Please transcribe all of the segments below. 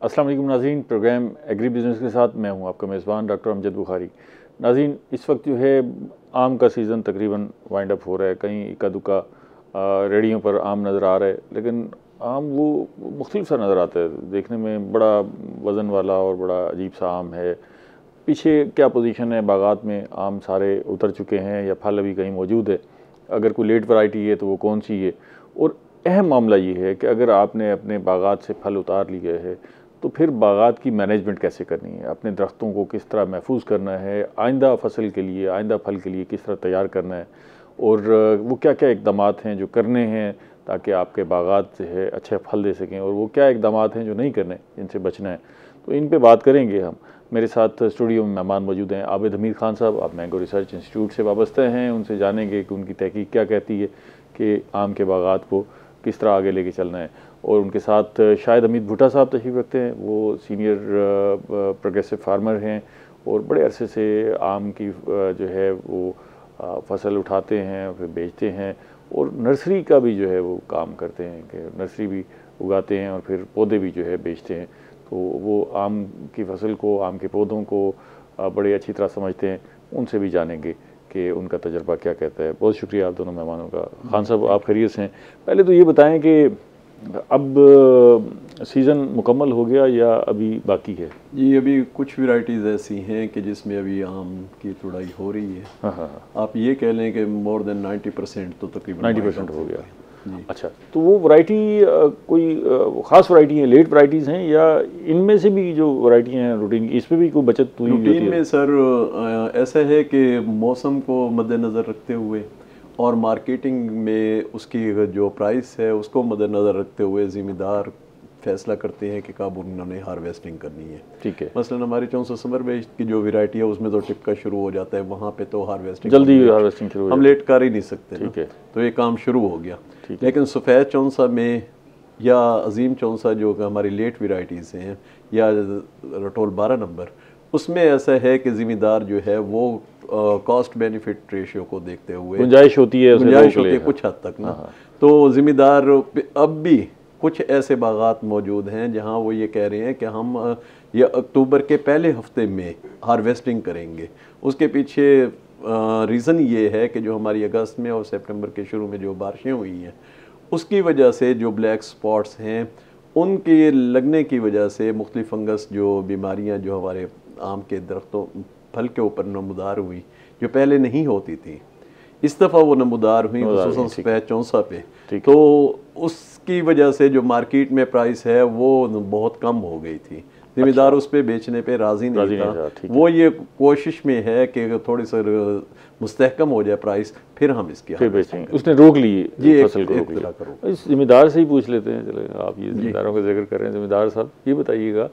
अस्सलाम वालेकुम नाज़रीन, प्रोग्राम एग्री बिज़नेस के साथ मैं हूं आपका मेज़बान डॉक्टर अमजद बुखारी। नाज़रीन, इस वक्त जो है आम का सीज़न तकरीबन वाइंड अप हो रहा है। कहीं इक्का दुक्का रेहड़ियों पर आम नज़र आ रहा है, लेकिन आम वो मुख्तलिफ सा नज़र आता है। देखने में बड़ा वज़न वाला और बड़ा अजीब सा आम है। पीछे क्या पोजीशन है बागात में, आम सारे उतर चुके हैं या फल अभी कहीं मौजूद है? अगर कोई लेट वैरायटी है तो वो कौन सी है? और अहम मामला ये है कि अगर आपने अपने बागात से फल उतार लिए है तो फिर बागात की मैनेजमेंट कैसे करनी है, अपने दरख्तों को किस तरह महफूज करना है, आइंदा फसल के लिए, आइंदा फल के लिए किस तरह तैयार करना है, और वो क्या क्या इकदाम हैं जो करने हैं ताकि आपके बागात जो है अच्छे फल दे सकें, और वो क्या इकदाम हैं जो नहीं करने, जिनसे बचना है। तो इन पे बात करेंगे हम। मेरे साथ स्टूडियो में मेहमान मौजूद हैं आबिद हमीद खान साहब। आप मैंगो रिसर्च इंस्टीट्यूट से वाबस्ते हैं, उनसे जानेंगे कि उनकी तहकीक क्या कहती है कि आम के बागात को किस तरह आगे लेके चलना है। और उनके साथ शाहिद हमीद भुट्टा साहब तशरीफ़ रखते हैं। वो सीनियर प्रोग्रेसिव फार्मर हैं और बड़े अरसे से आम की जो है वो फसल उठाते हैं, फिर बेचते हैं, और नर्सरी का भी जो है वो काम करते हैं कि नर्सरी भी उगाते हैं और फिर पौधे भी जो है बेचते हैं। तो वो आम की फसल को, आम के पौधों को बड़े अच्छी तरह समझते हैं। उनसे भी जानेंगे कि उनका तजर्बा क्या कहता है। बहुत शुक्रिया आप दोनों मेहमानों का। खान साहब, आप खैरियत से हैं? पहले तो ये बताएं कि अब सीज़न मुकम्मल हो गया या अभी बाकी है? जी, अभी कुछ वैरायटीज़ ऐसी हैं कि जिसमें अभी आम की तुड़ाई हो रही है। हाँ। आप ये कह लें कि मोर देन 90% तो तकरीबन 90% हो गया जी। अच्छा, तो वो वैरायटी कोई ख़ास वैरायटी है, लेट वैरायटीज़ हैं, या इनमें से भी जो वैरायटियाँ हैं रूटीन की, इसमें भी कोई बचत हुई होती है? रूटीन में सर ऐसा है कि मौसम को मद्देनज़र रखते हुए और मार्केटिंग में उसकी जो प्राइस है उसको मद्देनज़र रखते हुए ज़िम्मेदार फैसला करते हैं कि कब उन्होंने हार्वेस्टिंग करनी है। ठीक है। मसलन हमारी 64 समर बेस्ट की जो वैरायटी है उसमें तो टिक्का शुरू हो जाता है, वहाँ पे तो हार्वेस्टिंग जल्दी हार्वेस्टिंग शुरू हो हम लेट कर ही नहीं सकते। ठीक है। तो ये काम शुरू हो गया। लेकिन सफ़ेद चौंसा में या अजीम चौंसा जो हमारी लेट वैरायटीज़ हैं, या रटोल 12 नंबर, उसमें ऐसा है कि ज़िम्मेदार जो है वो कॉस्ट बेनिफिट रेशियो को देखते हुए गुंजाइश होती है कुछ हद तक ना। तो ज़िम्मेदार अब भी कुछ ऐसे बागात मौजूद हैं जहां वो ये कह रहे हैं कि हम ये अक्टूबर के पहले हफ्ते में हार्वेस्टिंग करेंगे। उसके पीछे रीज़न ये है कि जो हमारी अगस्त में और सितंबर के शुरू में जो बारिशें हुई हैं उसकी वजह से जो ब्लैक स्पॉट्स हैं उनके लगने की वजह से मुख्तलिफ फंगस जो बीमारियां जो हमारे आम के दरख्तों फल के ऊपर नमूदार हुई, जो पहले नहीं होती थी, इस दफ़ा वो नमूदार हुई, खुसूसन सफ़ेद चौंसा पे। तो उसकी वजह से जो मार्केट में प्राइस है वो बहुत कम हो गई थी। ज़िम्मेदार उस पर बेचने पे राज़ी नहीं था। वो ये कोशिश में है कि थोड़ी सी मुस्तहकम हो जाए प्राइस, फिर हम इसकी फिर बेचेंगे। उसने रोक ली जी, फसल को रोक लिया। इस ज़िम्मेदार से ही पूछ लेते हैं। चले, आप ये ज़िम्मेदारों का जिक्र कर रहे हैं, ज़िम्मेदार साहब ये बताइएगा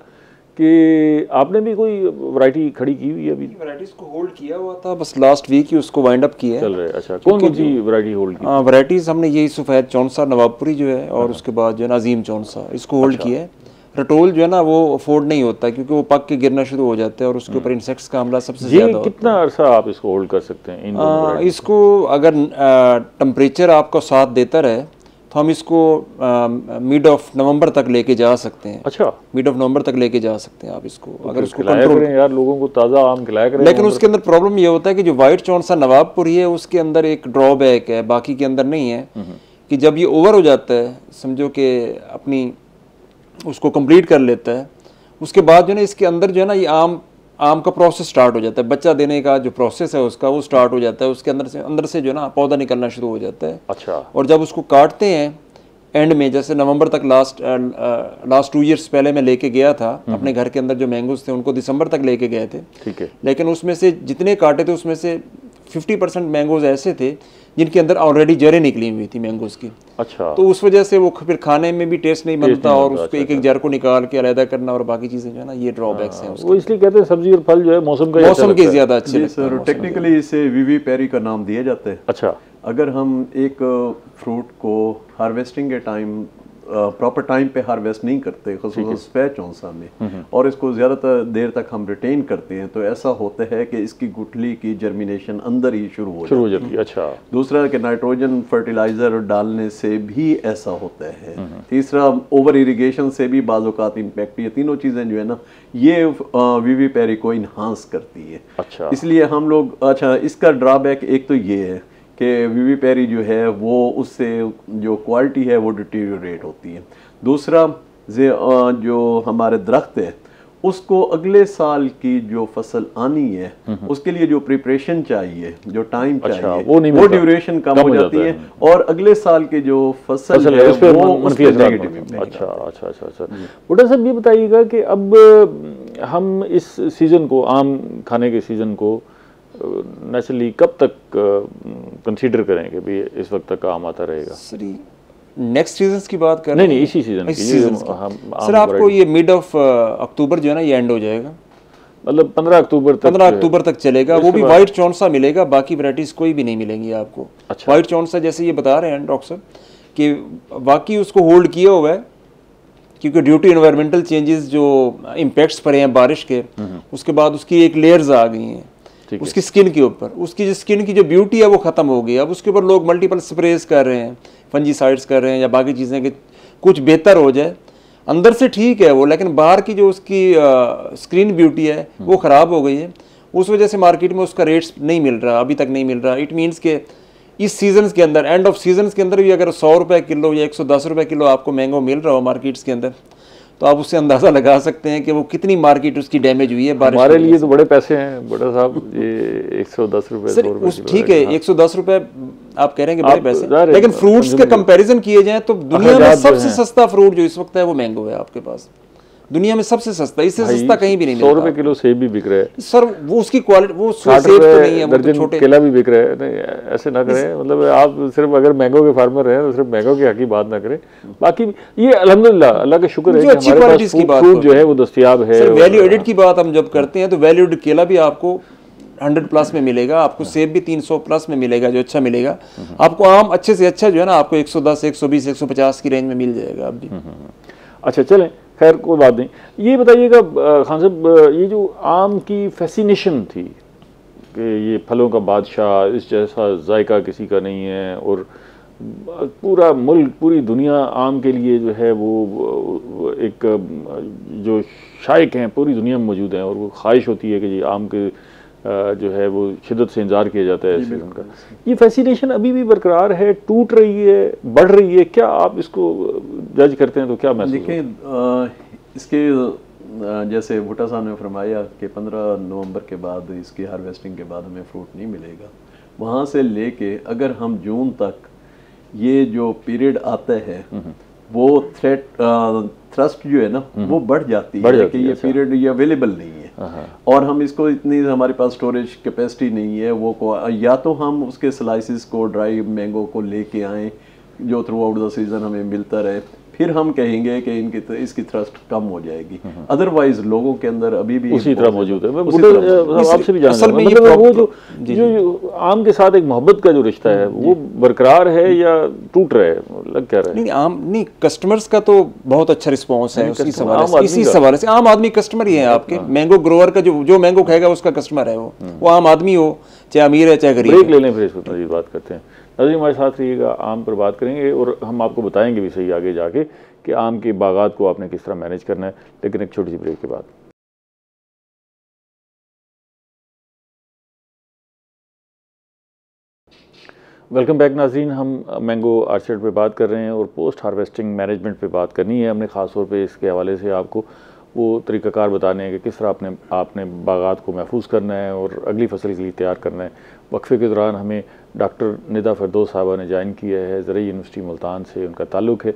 कि आपने भी कोई वैरायटी खड़ी की हुई है? अभी वैरायटीज को होल्ड किया हुआ था, बस लास्ट वीक ही उसको वाइंड अप किया चल रहा है। अच्छा, कौन सी वैरायटी होल्ड की? वैरायटीज हमने यही सफ़ेद चौंसा नवाबपुरी जो है, और उसके बाद जो है अजीम चौंसा, इसको होल्ड किया है। रटोल जो है ना वो अफोर्ड नहीं होता क्योंकि वो पक के गिरना शुरू हो जाते हैं और उसके ऊपर इंसेक्ट्स का हमला सबसे ज़्यादा होता है। कितना अरसा आप इसको होल्ड कर सकते हैं? इसको अगर टेम्परेचर आपको साथ देता रहे तो हम इसको मिड ऑफ नवंबर तक लेके जा सकते हैं। अच्छा, मिड ऑफ नवंबर तक लेके जा सकते हैं आप इसको, तो अगर उसको कंट्रोल करें यार, लोगों को ताज़ा आम खिलाया करें। लेकिन उसके अंदर प्रॉब्लम ये होता है कि जो वाइट चौंसा नवाबपुरी है उसके अंदर एक ड्रॉबैक है, बाकी के अंदर नहीं है, कि जब ये ओवर हो जाता है, समझो कि अपनी उसको कंप्लीट कर लेता है, उसके बाद जो है ना इसके अंदर जो है ना ये आम का प्रोसेस स्टार्ट हो जाता है, बच्चा देने का जो प्रोसेस है उसका वो स्टार्ट हो जाता है, उसके अंदर से जो है ना पौधा निकलना शुरू हो जाता है। अच्छा। और जब उसको काटते हैं एंड में, जैसे नवंबर तक लास्ट 2 ईयर्स पहले मैं लेके गया था अपने घर के अंदर जो मैंगोज थे उनको दिसंबर तक लेके गए थे। ठीक है। लेकिन उसमें से जितने काटे थे उसमें से 50% मैंगोज ऐसे थे जिनके अंदर ऑलरेडी जड़ें निकली हुई थी मैंगोज की। अच्छा। तो उस वजह से वो फिर खाने में भी टेस्ट नहीं बनता, और उसको एक जड़ को निकाल के अलग करना और बाकी चीजें जो है ना, ये ड्रॉबैक्स हैं उसके। वो इसलिए कहते हैं सब्जी और फल जो है मौसम के ज्यादा अच्छे लगते हैं। टेक्निकली इसे विवी पेरी का नाम दिया जाता है। अच्छा। अगर हम एक फ्रूट को हार्वेस्टिंग के टाइम प्रॉपर टाइम पे हार्वेस्ट नहीं करते, ख़ुसूसन स्पै चौंसा में, और इसको ज़्यादातर देर तक हम रिटेन करते हैं, तो ऐसा होता है कि इसकी गुठली की जर्मिनेशन अंदर ही शुरू हो जाती है। अच्छा। दूसरा कि नाइट्रोजन फर्टिलाइज़र डालने से भी ऐसा होता है। तीसरा ओवर इरिगेशन से भी बाज़ औक़ात इम्पैक्ट, ये तीनों चीज़ें जो है ना ये विविपेरी को इन्हांस करती है। अच्छा। इसलिए हम लोग, अच्छा इसका ड्रॉबैक एक तो ये है कि विविपेरी जो है वो उससे जो क्वालिटी है वो डिटीरियोरेट होती है। दूसरा जो हमारे दरख्त है उसको अगले साल की जो फसल आनी है उसके लिए जो प्रिपरेशन चाहिए, जो टाइम चाहिए, वो ड्यूरेशन कम हो जाती है और अगले साल की जो फसल है वो उस पे नेगेटिव इम्पैक्ट। अच्छा अच्छा अच्छा अच्छा। बुड्ढा साहब ये बताइएगा कि अब हम इस सीज़न को, आम खाने के सीज़न को नेचुरली कब तक कंसीडर करें कि भी इस वक्त तक आम आता रहेगा? नेक्स्ट सीजन की बात कर रहे हैं? नहीं, इसी सीजन की। सर आपको ये मिड ऑफ अक्टूबर जो है ना ये एंड हो जाएगा, मतलब 15 अक्टूबर तक चलेगा। वो भी वाइट चौंसा मिलेगा, बाकी वैरायटीज कोई भी नहीं मिलेंगी आपको। अच्छा। वाइट चौंसा जैसे ये बता रहे हैं डॉक्टर साहब कि वाकई उसको होल्ड किया हुआ है, क्योंकि ड्यू टू एनवायरमेंटल चेंजेस जो इम्पैक्ट्स पड़े हैं बारिश के, उसके बाद उसकी एक लेयर्स आ गई हैं उसकी स्किन के ऊपर। उसकी जो स्किन की जो ब्यूटी है वो ख़त्म हो गई। अब उसके ऊपर लोग मल्टीपल स्प्रेज कर रहे हैं, फंजीसाइड्स कर रहे हैं या बाकी चीज़ें कि कुछ बेहतर हो जाए। अंदर से ठीक है वो, लेकिन बाहर की जो उसकी स्क्रीन ब्यूटी है वो ख़राब हो गई है। उस वजह से मार्केट में उसका रेट्स नहीं मिल रहा, अभी तक नहीं मिल रहा। इट मीन्स के इस सीजन के अंदर, एंड ऑफ सीजन के अंदर भी अगर 100 रुपये किलो या 110 रुपये किलो आपको मैंगो मिल रहा हो मार्केट्स के अंदर, तो आप उससे अंदाज़ा लगा सकते हैं कि वो कितनी मार्केट उसकी डैमेज हुई है बारिश। हमारे लिए तो बड़े पैसे हैं बड़ा साहब, ये 110 रुपये, 100 रुपये। ठीक है, 110 रुपये आप कह रहे हैं कि बड़े पैसे, लेकिन फ्रूट्स के कंपैरिजन किए जाएं तो दुनिया में सबसे सस्ता फ्रूट जो इस वक्त है वो मैंगो है आपके पास। दुनिया में सबसे सस्ता, इससे सस्ता कहीं भी नहीं मिलता। 100 रुपये किलो सेब भी बिक रहा है सर, वो उसकी क्वालिटी, वो सेब तो नहीं है, वो तो छोटे। केला भी बिक रहा है। नहीं ऐसे ना करें, मतलब आप सिर्फ अगर मैंगो के फार्मर हैं तो सिर्फ मैंगो की हक की बात ना करें। बाकी ये अल्हम्दुलिल्लाह अल्लाह का शुक्र है कि हमारे पास फ्रूट जो है वो दस्तयाब है। वैल्यू एडिड की बात हम जब करते हैं तो वैल्यू एडिड केला भी आपको 100 प्लस में मिलेगा, आपको सेब भी 300 प्लस में मिलेगा जो अच्छा मिलेगा आपको। आम अच्छे से अच्छा जो है ना आपको 110, 120, 150 की रेंज में मिल जाएगा अभी। अच्छा चलें, खैर कोई बात नहीं। ये बताइएगा खान साहब, ये जो आम की फैसिनेशन थी कि ये फलों का बादशाह, इस जैसा जायका किसी का नहीं है, और पूरा मुल्क, पूरी दुनिया आम के लिए जो है वो एक जो शायक हैं पूरी दुनिया में मौजूद हैं, और वो ख्वाहिश होती है कि जी आम के जो है वो शिद्दत से इंतजार किया जाता है सीजन का। ये फैसिनेशन अभी भी बरकरार है, टूट रही है, बढ़ रही है? क्या आप इसको जज करते हैं तो क्या महसूस? देखिए इसके जैसे भुट्टा साहब ने फरमाया कि 15 नवंबर के बाद, इसकी हार्वेस्टिंग के बाद हमें फ्रूट नहीं मिलेगा। वहाँ से लेके अगर हम जून तक ये जो पीरियड आता है वो थ्रस्ट जो है ना वो बढ़ जाती है कि ये पीरियड ये अवेलेबल नहीं है, और हम इसको इतनी, हमारे पास स्टोरेज कैपेसिटी नहीं है। वो या तो हम उसके स्लाइसिस को, ड्राई मैंगो को लेके आएँ जो थ्रू आउट द सीजन हमें मिलता रहे, फिर हम कहेंगे कि इसकी थ्रस्ट कम हो जाएगी। अदरवाइज लोगों के अंदर अभी भी उसी तरह मौजूद है। आपसे भी जानना है, मतलब वो जो आम के साथ एक मोहब्बत का जो रिश्ता है वो बरकरार है या टूट रहा है, लग क्या रहा है? नहीं, आम नहीं, कस्टमर्स का तो बहुत अच्छा रिस्पॉन्स है इसी सवाल से। आम आदमी कस्टमर ही है आपके। मैंगो ग्रोअर का जो मैंगो खाएगा उसका कस्टमर है वो आम आदमी हो, चाहे अमीर है चाहे गरीब। ब्रेक ले लें, फिर इस पर बात करते हैं। नाज़रीन हमारे साथ रहिएगा, आम पर बात करेंगे और हम आपको बताएंगे भी सही आगे जाके कि आम के बागात को आपने किस तरह मैनेज करना है, लेकिन एक छोटी सी ब्रेक के बाद। वेलकम बैक नाज़रीन, हम मैंगो आर्चर्ड पे बात कर रहे हैं और पोस्ट हार्वेस्टिंग मैनेजमेंट पे बात करनी है हमने। ख़ास तौर पे इसके हवाले से आपको वो तरीक़ाकार बताने हैं कि किस तरह आपने बागात को महफूज करना है और अगली फसल के लिए तैयार करना है। वक्फे के दौरान हमें डॉक्टर निदा फरदौस साहबा ने ज्वाइन किया है, ज़रई यूनिवर्सिटी मुल्तान से उनका ताल्लुक़ है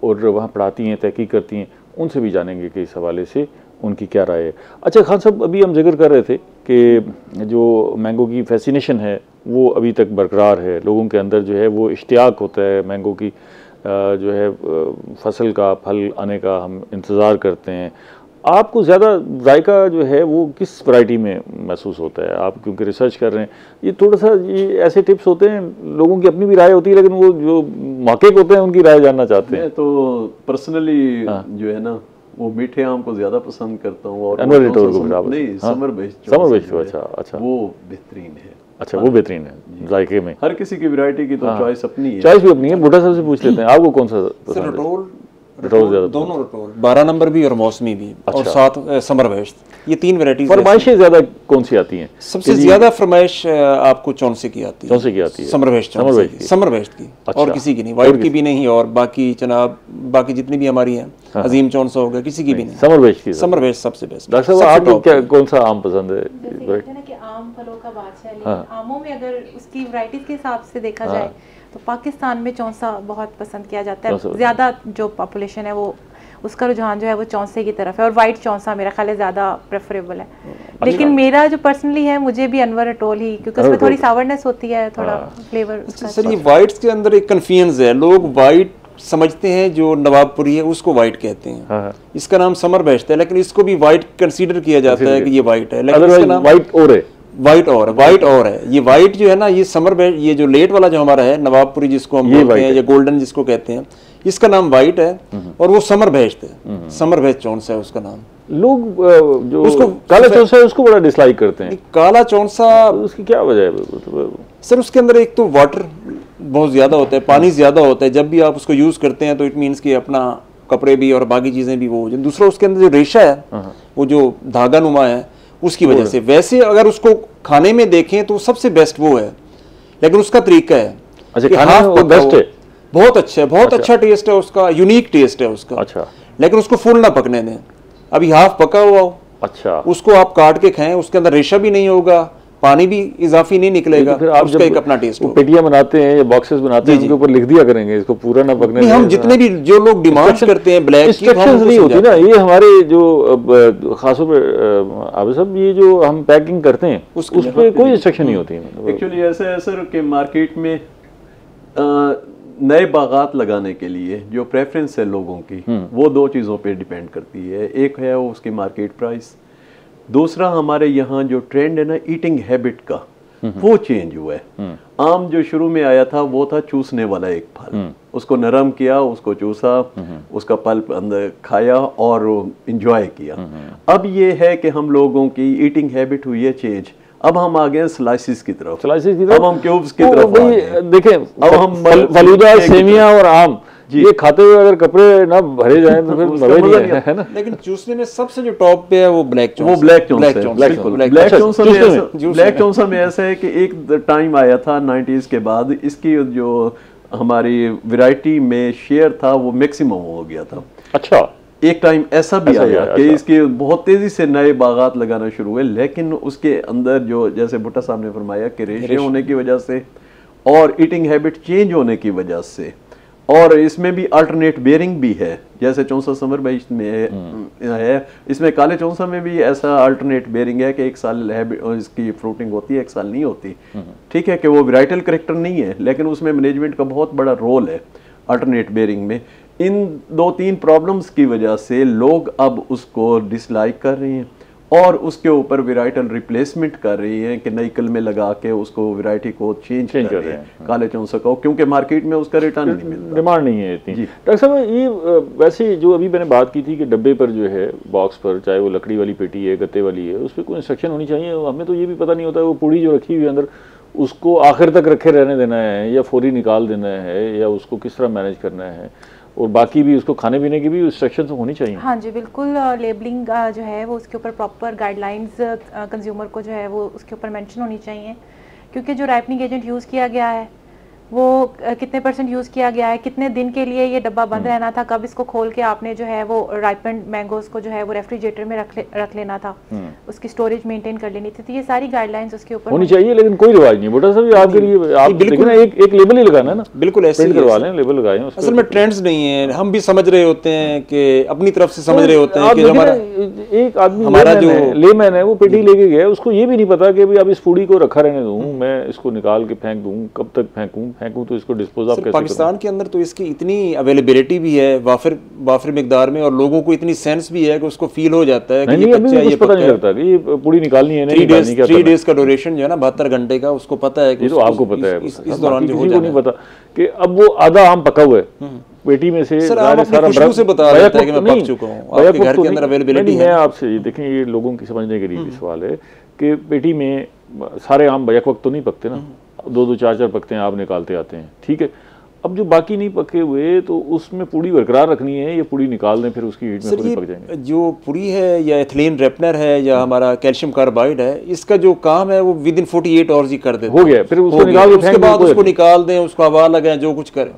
और वहाँ पढ़ाती हैं, तहक़ीक़ करती हैं। उनसे भी जानेंगे कि इस हवाले से उनकी क्या राय है। अच्छा खान साहब, अभी हम जिक्र कर रहे थे कि जो मैंगो की फैसिनेशन है वो अभी तक बरकरार है, लोगों के अंदर जो है वो इश्तियाक होता है मैंगो की, जो है फसल का, फल आने का हम इंतज़ार करते हैं। आपको ज़्यादा जायका जो है वो किस वैरायटी में महसूस होता है? आप क्योंकि रिसर्च कर रहे हैं, ये थोड़ा सा ये ऐसे टिप्स होते हैं, लोगों की अपनी भी राय होती है, लेकिन वो जो महक़िक़ होते हैं उनकी राय जानना चाहते हैं। मैं तो पर्सनली जो है ना वो मीठे आम को ज्यादा पसंद करता हूँ, और अनवर इटोर को नहीं, समर बेस्ट, अच्छा वो बेहतरीन है। अच्छा, वो बेहतरीन है जायके में। हर किसी की वैरायटी की तो चॉइस अपनी है, चॉइस भी अपनी है। बुढ़ा साहब से पूछ लेते हैं, आपको कौन सा पसंद है? रटोल ज्यादा, दोनों रटोल, 12 नंबर भी और मौसमी भी, और साथ समर बेस्ट, ये 3 वैरायटीज। फरमाइशें ज्यादा कौन सी आती हैं? सबसे ज्यादा फरमाइश आपको चौंसे की आती है। चौंसे की आती है? समर बेस्ट की, और किसी की नहीं, व्हाइट की भी नहीं, और बाकी जनाब बाकी जितनी भी हमारी हैं, अजीम चौंसा हो गया, किसी की भी नहीं, समर बेस्ट की। समर बेस्ट सबसे बेस्ट। डॉक्टर साहब आपको क्या कौन सा आम पसंद है? आम फलों का बादशाह है, लेकिन आमों में अगर उसकी वैरायटीज के हिसाब से देखा जाए तो पाकिस्तान में चौंसा बहुत पसंद किया जाता है। ज़्यादा जो पॉपुलेशन है वो उसका रुझान जो है वो चौंसे की तरफ है, और वाइट चौंसा मेरा ख्याल है ज़्यादा प्रेफरेबल है। लेकिन मेरा जो पर्सनली है, मुझे भी अनवर अटोल ही, क्योंकि उसमें थोड़ी सावरनेस होती है, थोड़ा फ्लेवर। सर ये वाइट्स के अंदर एक कन्फ्यूजन है, लोग वाइट समझते हैं जो नवाबपुरी है उसको वाइट कहते हैं, इसका नाम समर बेस्ट है, लेकिन इसको भी वाइट कंसीडर किया जाता है कि ये वाइट है, लेकिन इसका नाम वाइट और है। ये वाइट जो है ना, ये समर बेस्ट, ये जो लेट वाला जो हमारा है नवाबपुरी जिसको हम बोलते हैं, या गोल्डन जिसको कहते हैं, इसका नाम वाइट है, और वो समर बेस्ट है, समर बेस्ट चौंसा है उसका नाम। लोग जो उसको काला चौंसा है उसको बड़ा डिसलाइक करते हैं। काला चौंसा, उसकी क्या वजह है? सर उसके अंदर एक तो वाटर बहुत ज्यादा होता है, पानी ज्यादा होता है, जब भी आप उसको यूज करते हैं तो इट मीन्स कि अपना कपड़े भी और बाकी चीजें भी वो, दूसरा उसके अंदर जो रेशा है वो जो धागा नुमा है उसकी वजह से। वैसे अगर उसको खाने में देखें तो सबसे बेस्ट वो है, लेकिन उसका तरीका है। अच्छा, खाने में बेस्ट है, बहुत अच्छा है, बहुत अच्छा टेस्ट है उसका, यूनिक टेस्ट है उसका। अच्छा, लेकिन उसको फुल ना पकने दें, अभी हाफ पका हुआ हो, अच्छा, उसको आप काट के खाएं, उसके अंदर रेशा भी नहीं होगा, पानी भी इजाफी नहीं निकलेगा, फिर आप उसका एक अपना टेस्ट होगा। पेटियां बनाते हैं या बॉक्सेस बनाते हैं, उनके ऊपर लिख दिया करेंगे इसको पूरा ना पकने दें। हम जितने भी जो लोग डिमांड करते हैं ब्लैक की, इंस्ट्रक्शंस नहीं होती ना, ये हमारे जो खासतौर पे आबिद साहब ये जो हम पैकिंग करते हैं उस पे कोई इंस्ट्रक्शन नहीं होती। एक्चुअली ऐसा है सर कि मार्केट में नए बागात लगाने के लिए जो प्रेफरेंस है लोगों की, वो 2 चीज़ों पे डिपेंड करती है। एक है वो उसकी मार्केट प्राइस, दूसरा हमारे यहाँ जो ट्रेंड है ना ईटिंग हैबिट का, वो चेंज हुआ है। आम जो शुरू में आया था वो था चूसने वाला एक फल, उसको नरम किया, उसको चूसा, उसका पल्प अंदर खाया और इंजॉय किया। अब ये है कि हम लोगों की ईटिंग हैबिट हुई है चेंज, अब हम आ गए स्लाइसिस की तरफ, अब हम क्यूब्स की तरफ आ गए। देखें, अब हम फलूदा, सेमिया और आम ये खाते हुए अगर कपड़े ना भरे जाएं तो फिर मजा नहीं है ना। लेकिन चूसने में सबसे जो टॉप पे है वो ब्लैक चौंसा, वो ब्लैक चौंसा में ऐसा है कि एक टाइम आया था 90s के बाद, इसकी जो हमारी वैरायटी में शेयर था वो मैक्सिमम हो गया था। अच्छा, एक टाइम ऐसा भी आया कि इसके बहुत तेजी से नए बागात लगाना शुरू हुए, लेकिन उसके अंदर जो जैसे भुट्टा साहब ने फरमाया कि रेशे होने की वजह से और ईटिंग हैबिट चेंज होने की वजह से, और इसमें भी अल्टरनेट बेयरिंग भी है, जैसे चौंसा समर बेस्ट में है, इसमें काले चौंसा में भी ऐसा अल्टरनेट बेयरिंग है कि 1 साल इसकी फ्रूटिंग होती है, 1 साल नहीं होती। ठीक है कि वो वैराइटल करेक्टर नहीं है, लेकिन उसमें मैनेजमेंट का बहुत बड़ा रोल है अल्टरनेट बेयरिंग में। इन 2-3 प्रॉब्लम्स की वजह से लोग अब उसको डिसलाइक कर रहे हैं और उसके ऊपर वैराइटल रिप्लेसमेंट कर रही हैं कि नई कलमें लगा के उसको वैरायटी को चेंज कर रहे हैं काले चौंसा को, क्योंकि मार्केट में उसका रिटर्न नहीं मिलता, डिमांड नहीं है इतनी। डॉक्टर साहब ये वैसे जो अभी मैंने बात की थी कि डब्बे पर जो है बॉक्स पर, चाहे वो लकड़ी वाली पेटी है, गत्ते वाली है, उस पर कोई इंस्ट्रक्शन होनी चाहिए। हमें तो ये भी पता नहीं होता है वो पूड़ी जो रखी हुई है अंदर उसको आखिर तक रखे रहने देना है या फौरी निकाल देना है, या उसको किस तरह मैनेज करना है, और बाकी भी उसको खाने पीने की भी इंस्ट्रक्शंस होनी चाहिए। हाँ जी बिल्कुल, लेबलिंग जो है वो उसके ऊपर प्रॉपर गाइडलाइंस कंज्यूमर को जो है वो उसके ऊपर मेंशन होनी चाहिए, क्योंकि जो राइपनिंग एजेंट यूज़ किया गया है वो कितने % यूज़ किया गया है, कितने दिन के लिए ये डब्बा बंद रहना था, कब इसको खोल के आपने जो है वो राइपेंड मैंगोज को जो है वो रेफ्रिजरेटर में रख लेना था, उसकी स्टोरेज मेंटेन कर लेनी थी, तो ये सारी गाइडलाइंस उसके ऊपर होनी चाहिए। लेकिन कोई रिवाज नहीं बुढ़ा साहब आपके लिए, आप बिल्कुल एक लेबल ही लगाना है ना, बिल्कुल ऐसे करवा लें, लेबल लगाएं। असल में ट्रेंड्स नहीं है, हम भी समझ रहे होते हैं कि अपनी तरफ से समझ रहे होते हैं कि हमारा एक आदमी हमारा जो लेमैन है वो पेटी लेके गया, उसको ये भी नहीं पता कि भाई अब इस पूड़ी को रखा रहने दूं, मैं इसको निकाल के फेंक दूं, कब तक फेंकूं, फेंकूँ तो इसको डिस्पोज ऑफ कैसे पाकिस्तान के अंदर तो इसकी इतनी अवेलेबिलिटी भी है वाफिर मिकदार में, और लोगों को इतनी सेंस भी है कि उसको फील हो जाता है कि ये कच्चा है, ये पता नहीं लगता कि ये पूरी निकालनी है, 3 डेज का ड्यूरेशन जो है ना 72 घंटे का, उसको पता है कि तो आपको पता है, इस दौरान जो हो नहीं पता कि अब वो आधा आम पका हुआ है पेटी में से, सर आप अपनी खुशबू से बता देते हैं कि मैं पक चुका हूं, आपके घर के अंदर अवेलेबिलिटी है। मैं आपसे ये देखें, ये लोगों की समझने के लिए भी सवाल है कि पेटी में सारे आम बैक वक्त तो नहीं पकते ना, 2-2 4-4 पकते हैं, आप निकालते आते हैं, ठीक है। अब जो बाकी नहीं पके हुए तो उसमें पूरी बरकरार रखनी है, ये पूरी निकाल दें फिर उसकी हीट में पूरी पक जाएंगे। जो पूरी है या एथिलीन रेपनर है या हमारा कैल्शियम कार्बाइड है, इसका जो काम है वो विद इन 48 आवर्स ही कर देते हो गया, फिर उसको निकाल के उसके बाद उसको निकाल दें, उसको हवा लगाएं, जो कुछ करें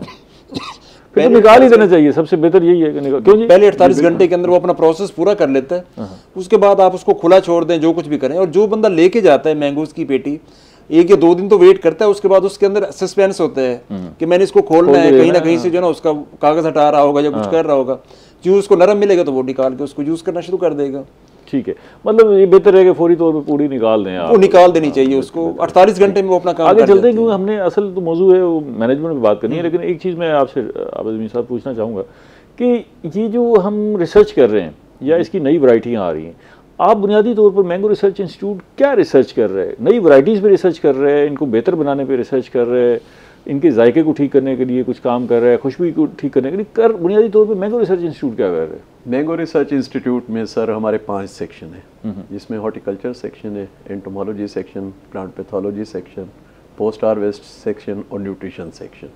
पहले निकाल ही देना चाहिए, सबसे बेहतर यही है कि क्यों जी पहले 48 घंटे के अंदर वो अपना प्रोसेस पूरा कर लेता है, उसके बाद आप उसको खुला छोड़ दें, जो कुछ भी करें। और जो बंदा लेके जाता है मैंगोज की पेटी 1 या 2 दिन तो वेट करता है, उसके बाद उसके अंदर सस्पेंस होता है कि मैंने इसको खोलना है, कहीं ना कहीं से जो ना उसका कागज हटा रहा होगा या कुछ कर रहा होगा, क्यों उसको नरम मिलेगा तो वो निकाल के उसको यूज करना शुरू कर देगा। ठीक है, मतलब ये बेहतर है कि फौरी तौर पे पूरी निकाल दें आप, वो निकाल देनी चाहिए उसको 48 घंटे में वो अपना काम आगे चलते हैं, क्योंकि हमने असल तो मौजू है वो मैनेजमेंट में बात करनी है। लेकिन एक चीज़ मैं आपसे आबिद साहब पूछना चाहूँगा कि ये जो हम रिसर्च कर रहे हैं या इसकी नई वैरायटियाँ आ रही हैं, आप बुनियादी तौर पर मैंगो रिसर्च इंस्टीट्यूट क्या रिसर्च कर रहे हैं? नई वैरायटीज़ पे रिसर्च कर रहे हैं, इनको बेहतर बनाने पे रिसर्च कर रहे हैं, इनके जायके को ठीक करने के लिए कुछ काम कर रहा है, खुशबू को ठीक करने के लिए बुनियादी तौर पे मैंगो रिसर्च इंस्टीट्यूट क्या कर रहे हैं? मैंगो रिसर्च इंस्टीट्यूट में सर हमारे 5 सेक्शन है, जिसमें हॉर्टिकल्चर सेक्शन है, entomology section, plant pathology section, post harvest section और न्यूट्रिशन सेक्शन।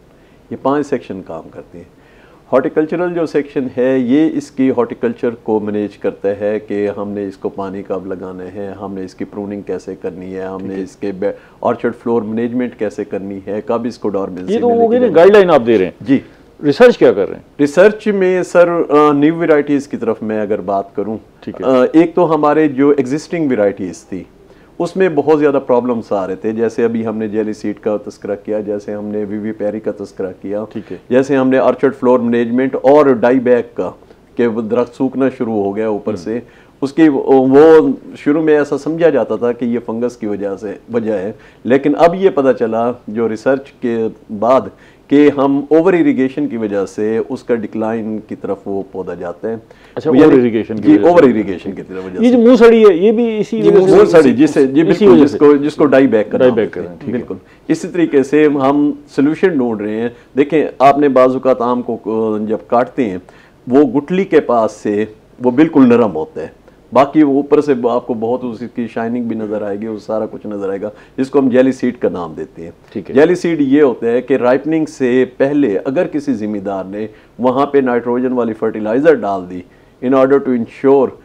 ये 5 सेक्शन काम करते हैं। हॉर्टिकल्चरल जो सेक्शन है ये इसकी हॉर्टिकल्चर को मैनेज करता है कि हमने इसको पानी कब लगाना है, हमने इसकी प्रूनिंग कैसे करनी है, हमने इसके ऑर्चर्ड फ्लोर मैनेजमेंट कैसे करनी है, कब इसको डॉर्मेंसी में गाइडलाइन आप दे रहे हैं जी। रिसर्च क्या कर रहे हैं? रिसर्च में सर न्यू वेराइटीज़ की तरफ मैं अगर बात करूं, ठीक है, एक तो हमारे जो एग्जिस्टिंग वेराइटीज़ थी उसमें बहुत ज़्यादा प्रॉब्लम्स आ रहे थे। जैसे अभी हमने जेली सीड का तस्करा किया, जैसे हमने वीवी पेरी का तस्करा किया, ठीक है, जैसे हमने ऑर्चर्ड फ्लोर मैनेजमेंट और डाई बैक का कि दरख्त सूखना शुरू हो गया ऊपर से, उसकी वो शुरू में ऐसा समझा जाता था कि ये फंगस की वजह है, लेकिन अब ये पता चला जो रिसर्च के बाद कि हम ओवर इरिगेशन की वजह से उसका डिक्लाइन की तरफ वो पौधा जाते हैं। अच्छा, ओवर इरिगेशन की तरफ वजह से ये जो मूसड़ी है ये भी इसी मूसड़ी जिसको डाई बैक कर बिल्कुल इसी तरीके से हम सोल्यूशन ढूंढ रहे हैं। देखें, आपने बाजुकात आम को जब काटते हैं वो गुठली के पास से वो बिल्कुल नरम होता है, बाकी वो ऊपर से आपको बहुत उसकी शाइनिंग भी नजर आएगी, वो सारा कुछ नजर आएगा, जिसको हम जेली सीड का नाम देते हैं। ठीक है, जेली सीड ये होता है कि राइपनिंग से पहले अगर किसी जिम्मेदार ने वहाँ पे नाइट्रोजन वाली फर्टिलाइजर डाल दी in order to ensure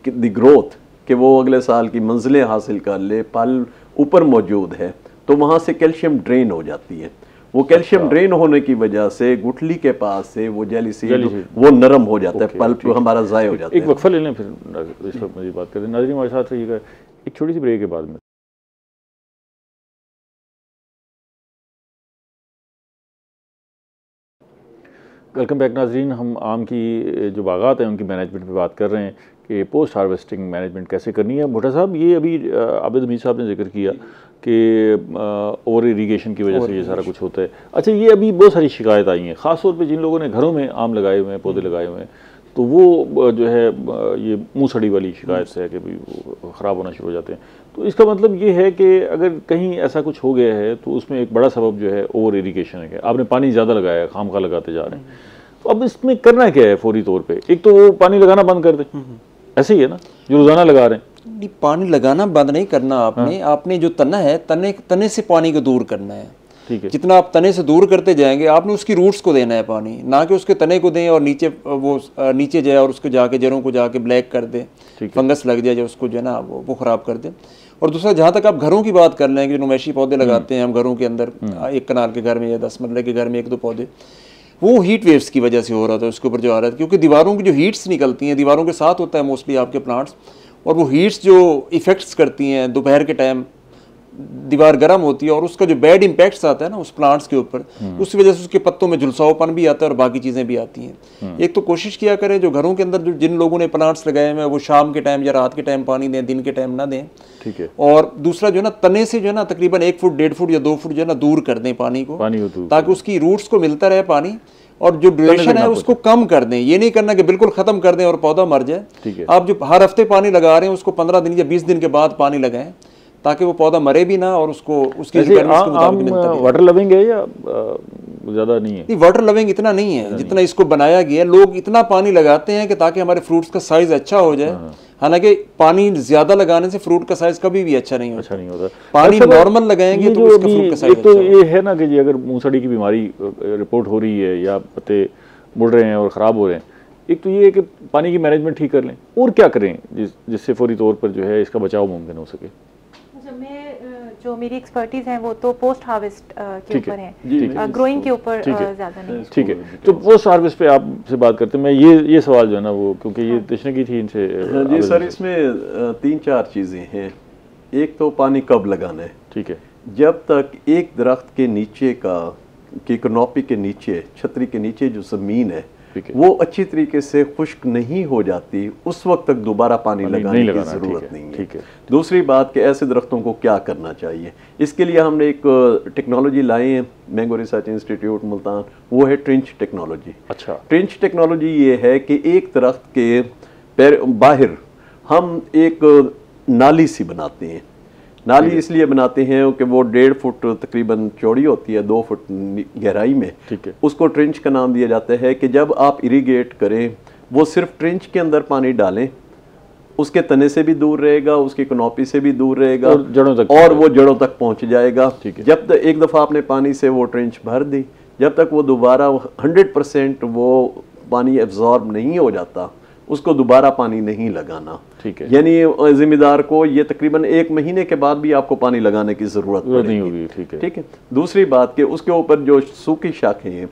the growth कि वो अगले साल की मंजिलें हासिल कर ले, फल ऊपर मौजूद है, तो वहाँ से कैल्शियम ड्रेन हो जाती है। वो कैल्शियम ड्रेन होने की वजह से गुठली के पास से वो जेली सीड वो नरम हो जाता है, पल्प हमारा ज़ाय हो जाता है। एक वक्फा ले लें फिर इस पर मज़ीद बात करें। नाज़रीन हमारे साथ रहिएगा एक छोटी सी ब्रेक के बाद में। वेलकम बैक नाज़रीन, हम आम की जो बागात हैं उनकी मैनेजमेंट पे बात कर रहे हैं कि पोस्ट हार्वेस्टिंग मैनेजमेंट कैसे करनी है। भुट्टा साहब, ये अभी आबिद हमीद साहब ने जिक्र किया कि ओवर इरीगेशन की वजह से ये सारा कुछ होता है। अच्छा, ये अभी बहुत सारी शिकायत आई हैं, ख़ास तौर पे जिन लोगों ने घरों में आम लगाए हुए हैं, पौधे लगाए हुए हैं, तो वो जो है ये मूसड़ी वाली शिकायत है कि भाई ख़राब होना शुरू हो जाते हैं। तो इसका मतलब ये है कि अगर कहीं ऐसा कुछ हो गया है तो उसमें एक बड़ा सबब जो है ओवर इरीगेशन है, आपने पानी ज़्यादा लगाया है, खामखा लगाते जा रहे हैं। तो अब इसमें करना क्या है फौरी तौर पर? एक तो वो पानी लगाना बंद कर दें, ऐसे ही है ना जो रोज़ाना लगा रहे हैं। पानी लगाना बंद नहीं करना आपने, आपने जो तना है तने से पानी को दूर करना है। ठीक है, जितना आप तने से दूर करते जाएंगे आपने उसकी रूट्स को देना है पानी, ना कि उसके तने को दें और नीचे जाए और उसको जाके जड़ों को जाके ब्लैक कर दे, फंगस लग जाए जो उसको जो है ना वो ख़राब कर दे। और दूसरा, जहाँ तक आप घरों की बात कर लेंगे, जो नुमैशी पौधे लगाते हैं हम घरों के अंदर, 1 कनाल के घर में या 10 मरले के घर में 1-2 पौधे, वो हीट वेव्स की वजह से हो रहा था, उसके ऊपर जो आ रहा था, क्योंकि दीवारों की जो हीट्स निकलती हैं, दीवारों के साथ होता है मोस्टली आपके प्लांट्स, और वो हीट्स जो इफ़ेक्ट्स करती हैं दोपहर के टाइम दीवार गर्म होती है और उसका जो बैड इम्पैक्ट्स आता है ना उस प्लांट्स के ऊपर, उसकी वजह से उसके पत्तों में झुलसावपन भी आता है और बाकी चीज़ें भी आती हैं। एक तो कोशिश किया करें जो घरों के अंदर जो जिन लोगों ने प्लांट्स लगाए हुए हैं वो शाम के टाइम या रात के टाइम पानी दें, दिन के टाइम ना दें। ठीक है। और दूसरा जो है ना तने से जो है ना तकरीबन 1 फुट 1.5 फुट या 2 फुट जो है ना दूर कर दें पानी को, ताकि उसकी रूट्स को मिलता रहे पानी और जो ड्यूरेशन है उसको कम कर दें। ये नहीं करना कि बिल्कुल खत्म कर दें और पौधा मर जाए। आप जो हर हफ्ते पानी लगा रहे हैं उसको 15 दिन या 20 दिन के बाद पानी लगाएं, ताकि वो पौधा मरे भी ना और उसको उसकी वाटर लविंग है या ज़्यादा नहीं है? नहीं, वाटर लविंग इतना नहीं है जितना इसको बनाया गया है। लोग इतना पानी लगाते हैं कि ताकि हमारे फ्रूट्स का साइज अच्छा हो जाए, हालांकि पानी ज्यादा लगाने से फ्रूट का साइज कभी भी अच्छा नहीं होता। पानी नॉर्मल लगाएंगे तो उसका फ्रूट का साइज अच्छा तो ये है ना कि जी अगर मूंगसड़ी की बीमारी रिपोर्ट हो रही है या पत्ते मुड़ रहे हैं और ख़राब हो रहे हैं, एक तो ये है कि पानी की मैनेजमेंट ठीक कर लें, और क्या करें जिससे फौरी तौर पर जो है इसका बचाव मुमकिन हो सके? जो मेरी एक्सपर्टीज है वो तो पोस्ट हार्वेस्ट के ऊपर है, ग्रोइंग के ऊपर ज़्यादा नहीं। ठीक है, तो पोस्ट हार्वेस्ट पे आपसे बात करते हैं। मैं ये सवाल जो है ना वो क्योंकि ये तशने की थी इनसे। जी सर, इसमें 3-4 चीज़ें हैं। एक तो पानी कब लगाना है। ठीक है। जब तक एक दरख्त के नीचे की कनोपी के नीचे, छतरी के नीचे जो ज़मीन है वो अच्छी तरीके से खुश्क नहीं हो जाती, उस वक्त तक दोबारा पानी लगाने की ज़रूरत नहीं है। दूसरी बात कि ऐसे दरख्तों को क्या करना चाहिए, इसके लिए हमने एक टेक्नोलॉजी लाई है मैंगो रिसर्च इंस्टीट्यूट मुल्तान, वो है ट्रिंच टेक्नोलॉजी। अच्छा। ट्रिंच टेक्नोलॉजी ये है कि एक दरख्त के बाहर हम एक नाली सी बनाते हैं। नाली इसलिए बनाते हैं कि वो 1.5 फुट तकरीबन चौड़ी होती है, 2 फुट गहराई में। ठीक है। उसको ट्रिंच का नाम दिया जाता है कि जब आप इरिगेट करें वो सिर्फ ट्रिंच के अंदर पानी डालें, उसके तने से भी दूर रहेगा, उसकी कनोपी से भी दूर रहेगा और जड़ों तक, और वो जड़ों तक पहुंच जाएगा। जब तक एक दफ़ा आपने पानी से वो ट्रिंच भर दी, जब तक वो दोबारा 100% वो पानी एब्जॉर्ब नहीं हो जाता, उसको दोबारा पानी नहीं लगाना। ठीक है। यानी जिम्मेदार को ये तकरीबन 1 महीने के बाद भी आपको पानी लगाने की जरूरत नहीं होगी। ठीक है। ठीक है। दूसरी बात कि उसके ऊपर जो सूखी शाखें हैं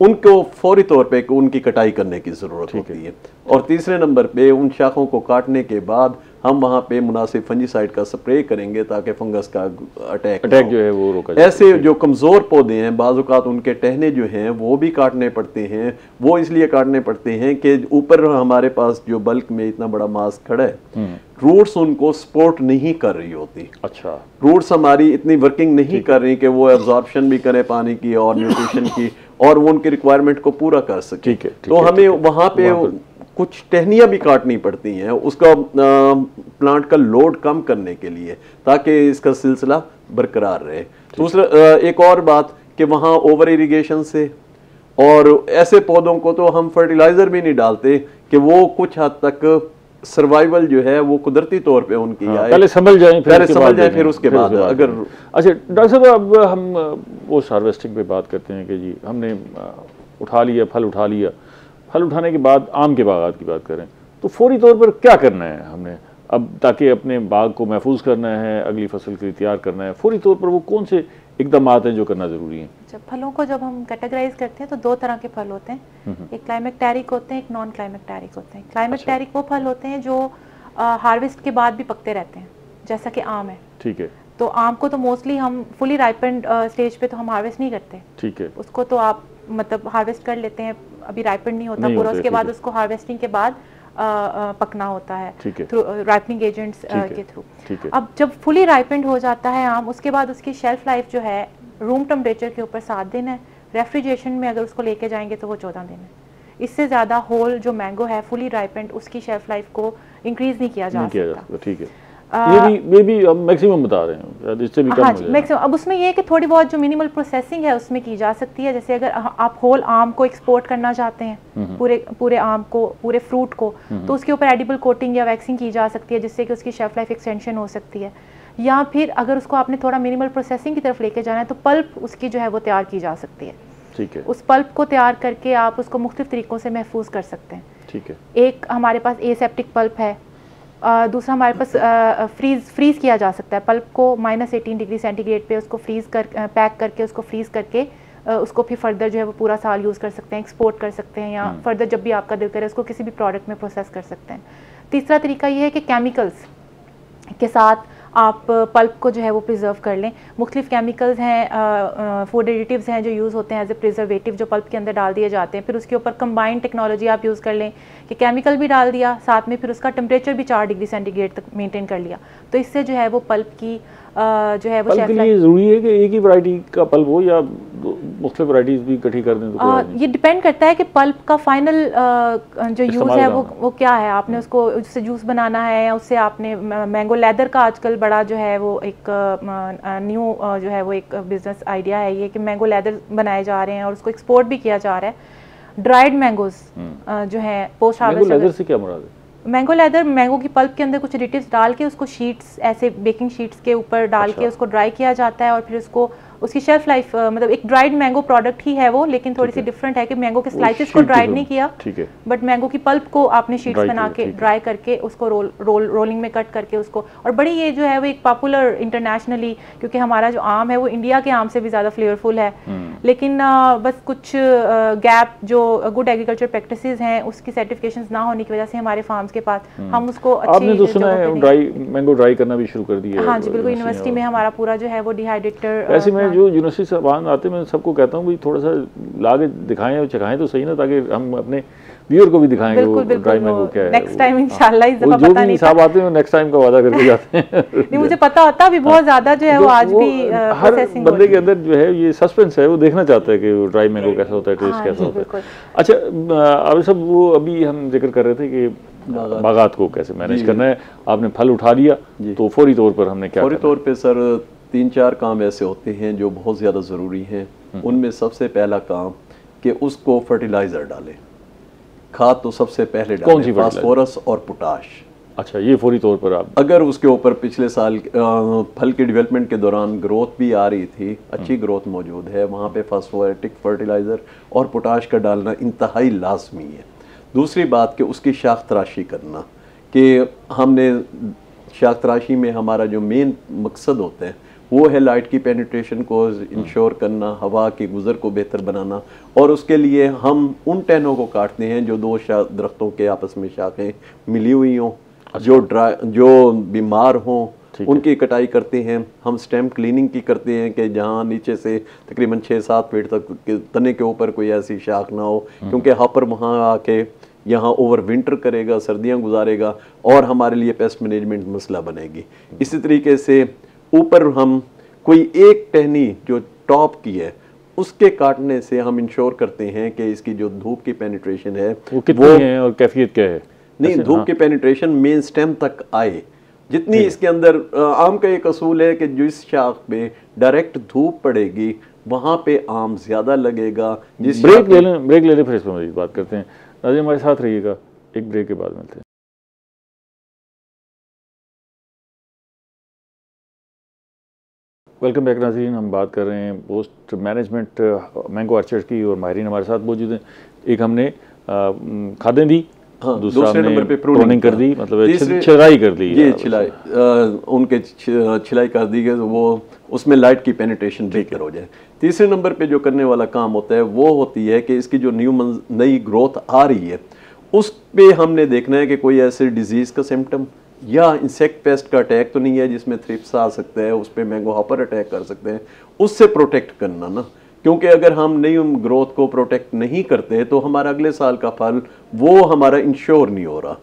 उनको फौरी तौर पे उनकी कटाई करने की जरूरत होती है। और तीसरे नंबर पे उन शाखों को काटने के बाद हम वहाँ पे मुनासिब फंजीसाइड का स्प्रे करेंगे ताकि फंगस का अटैक जो है वो रोका जाए। ऐसे जो कमज़ोर पौधे हैं बाज़ औक़ात उनके टहने जो हैं वो भी काटने पड़ते हैं। वो इसलिए काटने पड़ते हैं कि ऊपर हमारे पास जो बल्क में इतना बड़ा मास खड़ा है, रूट्स उनको सपोर्ट नहीं कर रही होती। अच्छा। रूट्स हमारी इतनी वर्किंग नहीं कर रही कि वो एब्जॉर्प्शन भी करें पानी की और न्यूट्रिशन की, और वो उनकी रिक्वायरमेंट को पूरा कर सके। तो हमें वहाँ पे कुछ टहनियाँ भी काटनी पड़ती हैं उसका प्लांट का लोड कम करने के लिए, ताकि इसका सिलसिला बरकरार रहे। दूसरा एक और बात कि वहाँ ओवर इरिगेशन से, और ऐसे पौधों को तो हम फर्टिलाइजर भी नहीं डालते कि वो कुछ हद तक सर्वाइवल जो है वो कुदरती तौर पे उनकी आए, पहले समझ जाएं फिर उसके बाद अगर। अच्छा डॉक्टर साहब, अब हम वो हार्वेस्टिंग पे बात करते हैं कि जी हमने उठा लिया, फल उठा लिया, फल उठाने के बाद आम के बागात की बात करें तो फौरी तौर पर क्या करना है हमने अब, ताकि अपने बाग को महफूज करना है, अगली फसल के लिए तैयार करना है, फौरी तौर पर वो कौन से इकदामात हैं जो करना ज़रूरी है? जब फलों को जब हम कैटेगराइज करते हैं तो 2 तरह के फल होते हैं, एक क्लाइमेक्टेरिक होते हैं, एक नॉन क्लाइमेक्टेरिक होते हैं। क्लाइमेक्टेरिक वो फल होते हैं जो हार्वेस्ट के बाद भी पकते रहते हैं, जैसा कि आम है। ठीक है। तो आम को तो मोस्टली हम फुली राइपेंड स्टेज पे तो हम हार्वेस्ट नहीं करते। ठीक है। उसको तो आप मतलब हार्वेस्ट कर लेते हैं, अभी राइपेंड नहीं होता पूरा, उसके बाद उसको हार्वेस्टिंग के बाद पकना होता है थ्रू राइपनिंग एजेंट्स के थ्रू। अब जब फुली राइपेंड हो जाता है आम, उसके बाद उसकी शेल्फ लाइफ जो है रूम टेम्परेचर के ऊपर 7 दिन है, रेफ्रिजरेशन में अगर उसको लेके जाएंगे तो वो 14 दिन है। इससे ज़्यादा होल जो मैंगो है फुली राइपेंड, उसकी शेल्फ लाइफ को इंक्रीज नहीं किया जा सकता। ठीक है। ये भी हम मैक्सिमम बता रहे हैं, इससे भी कम हो जाए। मैक्सिमम। अब उसमें ये है कि थोड़ी बहुत जो मिनिमल प्रोसेसिंग है उसमें की जा सकती है। जैसे अगर आप होल आम को एक्सपोर्ट करना चाहते हैं, पूरे आम को, पूरे फ्रूट को, तो उसके ऊपर एडिबल कोटिंग या वैक्सिंग की जा सकती है, जिससे कि उसकी शेल्फ लाइफ एक्सटेंशन हो सकती है। या फिर अगर उसको आपने थोड़ा मिनिमल प्रोसेसिंग की तरफ लेके जाना है तो पल्प उसकी जो है वो तैयार की जा सकती है। ठीक है। उस पल्प को तैयार करके आप उसको मुख्तलिफ तरीकों से महफूज कर सकते हैं। ठीक है। एक हमारे पास एसेप्टिक पल्प है, दूसरा हमारे पास फ्रीज़ किया जा सकता है पल्प को -18 डिग्री सेंटीग्रेड पे उसको पैक करके उसको फ्रीज़ करके उसको फिर फर्दर जो है वो पूरा साल यूज़ कर सकते हैं, एक्सपोर्ट कर सकते हैं, या फर्दर जब भी आपका दिल करे उसको किसी भी प्रोडक्ट में प्रोसेस कर सकते हैं। तीसरा तरीका ये है कि केमिकल्स के साथ आप पल्प को जो है वो प्रिजर्व कर लें। मुख्तलिफ केमिकल्स हैं, फूड एडिटिव्स हैं जो यूज़ होते हैं एज ए प्रिजर्वेटिव, जो पल्प के अंदर डाल दिए जाते हैं। फिर उसके ऊपर कंबाइंड टेक्नोलॉजी आप यूज़ कर लें कि केमिकल भी डाल दिया, साथ में फिर उसका टेम्परेचर भी 4 डिग्री सेंटीग्रेड तक मेंटेन कर लिया। तो इससे जो है वो पल्प की जो है वो पल्प के लिए ज़रूरी है कि एक ही वैरायटी का पल्प हो या मुख्तलिफ वैरायटीज़ भी इकट्ठी कर दें? तो ये डिपेंड करता है कि पल्प का फाइनल जो यूज़ है वो क्या है। आपने उसको उससे जूस बनाना है या उससे आपने मैंगो लेदर का आजकल बड़ा जो है वो एक न्यू जो है वो एक बिजनेस आइडिया है ये कि मैंगो लेदर बनाए जा रहे हैं और उसको एक्सपोर्ट भी किया जा रहा है। ड्राइड मैंगोज जो है पोस्ट हार्वेस्ट। मैंगो लेदर से क्या मुराद है? मैंगो लेदर मैंगो की पल्प के अंदर कुछ एडिटिव्स डाल के उसको शीट्स ऐसे बेकिंग शीट्स के ऊपर डाल के उसको ड्राई किया जाता है और फिर उसको उसकी शेल्फ लाइफ मतलब एक ड्राइड मैंगो प्रोडक्ट ही है वो, लेकिन थोड़ी सी डिफरेंट है कि मैंगो के स्लाइसेस को ड्राइड नहीं किया, बट मैंगो की पल्प को आपने शीट्स बना के ड्राई करके उसको रोलिंग में कट करके उसको। और बड़ी ये जो है वो एक पॉपुलर इंटरनेशनली, क्योंकि हमारा जो आम है वो इंडिया के आम से भी ज़्यादा फ्लेवरफुल है, लेकिन बस कुछ गैप जो गुड एग्रीकल्चर प्रैक्टिसेस हैं उसकी सर्टिफिकेशंस ना होने की वजह से हमारे फार्म्स के पास हम उसको आपने तो सुना है मैंगो ड्राई करना भी शुरू कर दिया है? हाँ जी बिल्कुल, यूनिवर्सिटी में हमारा पूरा जो है वो डिहाइड्रेटर। वैसे मैं जो यूनिवर्सिटी से बाहर आते हैं मैं सबको कहता हूँ भाई थोड़ा सा ला के दिखाएं और चखाएं तो सही ना, ताकि हम अपने व्यूअर को भी दिखाएं कि वो ड्राई मैंगो क्या है। नेक्स्ट टाइम इंशाल्लाह इस दफा पता नहीं, साहब आते हैं नेक्स्ट टाइम का वादा करके जाते हैं। नहीं मुझे पता होता अभी बहुत ज्यादा जो है वो आज भी हर बंदे के अंदर जो है ये सस्पेंस है, वो देखना चाहता है कि ड्राई मैंगो कैसा होता है, टेस्ट कैसा होता है। अच्छा अब सब वो अभी हम जिक्र कर रहे थे कि बागात को कैसे मैनेज करना है। आपने फल उठा लिया तो फौरी तौर पर हमने क्या? फौरी तौर पे सर 3-4 काम ऐसे होते हैं जो बहुत ज़्यादा ज़रूरी हैं। उनमें सबसे पहला काम कि उसको फर्टिलाइज़र डालें, खाद तो सबसे पहले डालें, फास्फोरस और पोटाश। अच्छा, ये फौरी तौर पर आप अगर उसके ऊपर पिछले साल फल के डेवलपमेंट के दौरान ग्रोथ भी आ रही थी, अच्छी ग्रोथ मौजूद है, वहाँ पे फास्फोरेटिक फर्टिलाइज़र और पोटाश का डालना इंतहाई लाजमी है। दूसरी बात कि उसकी शाख तराशी करना, कि हमने शाख तराशी में हमारा जो मेन मकसद होता है वो है लाइट की पेनिट्रेशन को इंश्योर करना, हवा की गुज़र को बेहतर बनाना, और उसके लिए हम उन टहनों को काटते हैं जो दो दरख्तों के आपस में शाखें मिली हुई हों, जो बीमार हों उनकी कटाई करते हैं। हम स्टेम क्लीनिंग की करते हैं कि जहाँ नीचे से तकरीबन 6-7 फीट तक के तने के ऊपर कोई ऐसी शाख ना हो, क्योंकि हॉपर वहाँ आके यहाँ ओवर विंटर करेगा, सर्दियाँ गुजारेगा और हमारे लिए पेस्ट मैनेजमेंट मसला बनेगी। इसी तरीके से ऊपर हम कोई एक टहनी जो टॉप की है उसके काटने से हम इंश्योर करते हैं कि इसकी जो धूप की पेनिट्रेशन है वो कितनी है और कैफियत क्या है। नहीं, धूप की पेनिट्रेशन मेन स्टेम तक आए जितनी इसके अंदर। आम का एक असूल है कि जिस शाख पे डायरेक्ट धूप पड़ेगी वहाँ पे आम ज्यादा लगेगा। ब्रेक ले लें फिर इस पर मज़ीद बात करते हैं। नाज़रीन हमारे साथ रहिएगा, एक ब्रेक के बाद मिलते हैं। वेलकम बैक नाज़रीन, हम बात कर रहे हैं पोस्ट मैनेजमेंट मैंगो ऑर्चर्ड की और माहिरीन हमारे साथ मौजूद हैं। एक हमने खादें दी, दूसरे नंबर पे प्रूनिंग कर दी, मतलब छिलाई कर दी। ये छिलाई उनके छिलाई कर दी गई, वो उसमें लाइट की पेनिट्रेशन बेहतर हो जाए। तीसरे नंबर पे जो करने वाला काम होता है वो होती है कि इसकी जो नई ग्रोथ आ रही है उस पे हमने देखना है कि कोई ऐसे डिजीज़ का सिम्टम या इंसेक्ट पेस्ट का अटैक तो नहीं है जिसमें थ्रिप्स आ सकता है, उस पर मैंगो हॉपर अटैक कर सकते हैं, उससे प्रोटेक्ट करना ना, क्योंकि अगर हम नई ग्रोथ को प्रोटेक्ट नहीं करते तो हमारा अगले साल का फल वो हमारा इंश्योर नहीं हो रहा।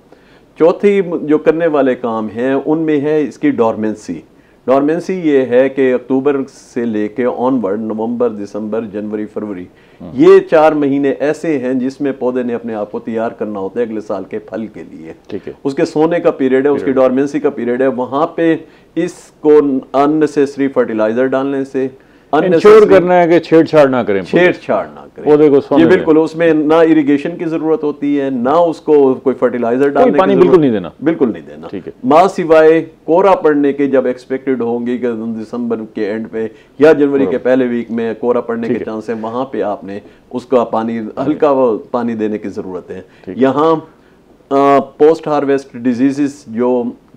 चौथी जो करने वाले काम हैं उनमें है इसकी डॉर्मेंसी। डॉर्मेंसी ये है कि अक्टूबर से लेके ऑनवर्ड नवंबर, दिसंबर, जनवरी, फरवरी, ये 4 महीने ऐसे हैं जिसमें पौधे ने अपने आप को तैयार करना होता है अगले साल के फल के लिए। ठीक है, उसके सोने का पीरियड है, उसकी डॉर्मेंसी का पीरियड है। वहाँ पे इसको अननेसेसरी फर्टिलाइजर डालने से इंश्योर करना है कि छेड़छाड़ ना करें, पौधे को सोने बिल्कुल, उसमें ना इरिगेशन की जरूरत होती है ना उसको कोई फर्टिलाइजर डालने पानी बिल्कुल नहीं देना, ठीक है। माँ सिवाय कोहरा पड़ने के जब एक्सपेक्टेड होंगी कि दिसंबर के एंड पे या जनवरी के पहले वीक में कोहरा पड़ने के चांस है, वहां पे आपने उसका पानी हल्का पानी देने की जरूरत है। यहाँ पोस्ट हार्वेस्ट डिजीजेस जो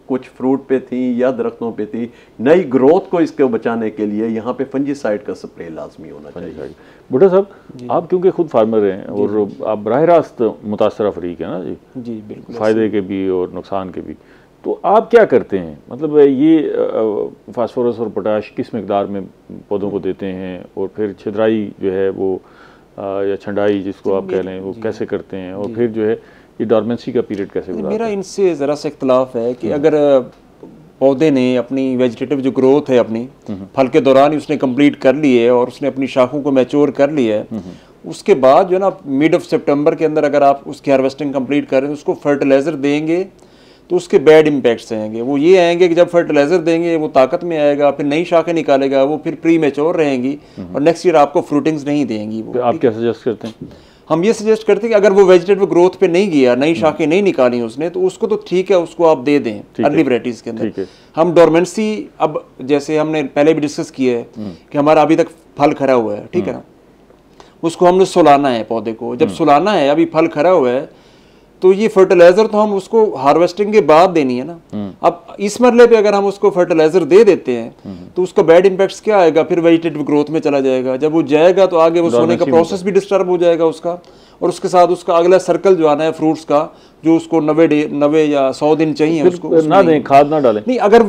कुछ फ्रूट पे थी या दरख्तों पे थी, नई ग्रोथ को इसको बचाने के लिए यहाँ पे फंजीसाइड का स्प्रे लाजमी होना चाहिए। भुट्टो साहब, आप क्योंकि खुद फार्मर हैं और आप बराह रास्त मुतासरा फरीक है ना जी, बिल्कुल, फ़ायदे के भी और नुकसान के भी, तो आप क्या करते हैं, मतलब ये फास्फोरस और पोटाश किस मिकदार में पौधों को देते हैं, और फिर छिद्राई जो है वो या छंडाई जिसको आप कह लें वो कैसे करते हैं, और फिर जो है ये डॉर्मेंसी का पीरियड कैसे गुजारते हैं? मेरा इनसे ज़रा सा इख्तलाफ है कि अगर पौधे ने अपनी वेजिटेटिव जो ग्रोथ है अपनी फल के दौरान ही उसने कंप्लीट कर ली है और उसने अपनी शाखों को मैच्योर कर लिया है, उसके बाद जो है ना मिड ऑफ सितंबर के अंदर अगर आप उसकी हार्वेस्टिंग कंप्लीट कर रहे हैं, उसको फर्टिलाइज़र देंगे तो उसके बैड इम्पैक्ट्स आएंगे। वो ये आएंगे कि जब फर्टिलाइज़र देंगे वो ताकत में आएगा, फिर नई शाखें निकालेगा, वो फिर प्री मैच्योर रहेंगी और नेक्स्ट ईयर आपको फ्रूटिंग्स नहीं देंगी। वो आप क्या सजेस्ट करते हैं? हम ये सजेस्ट करते हैं कि अगर वो वेजिटेटिव ग्रोथ पे नहीं गया, नई शाखें नहीं निकाली उसने, तो उसको तो ठीक है, उसको आप दे दें अर्ली वैराइटीज़ के अंदर। हम डोरमेंसी, अब जैसे हमने पहले भी डिस्कस किया है कि हमारा अभी तक फल खरा हुआ है, ठीक है ना, उसको हमने सुलाना है पौधे को। जब सुलाना है, अभी फल खरा हुआ है, तो ये फर्टिलाइजर तो हम उसको हार्वेस्टिंग के बाद देनी है ना। अब इस मरले पे अगर हम उसको फर्टिलाइजर दे देते हैं तो उसका बैड इम्पैक्ट्स क्या आएगा, फिर वेजिटेटिव ग्रोथ में चला जाएगा। जब वो जाएगा तो आगे वो सोने का प्रोसेस भी डिस्टर्ब हो जाएगा उसका, और उसके साथ उसका अगला सर्कल जो आना है फ्रूट्स का, जो उसको 90 या 100 दिन चाहिए उसको ना दें, खाद ना डालें। नहीं, अगर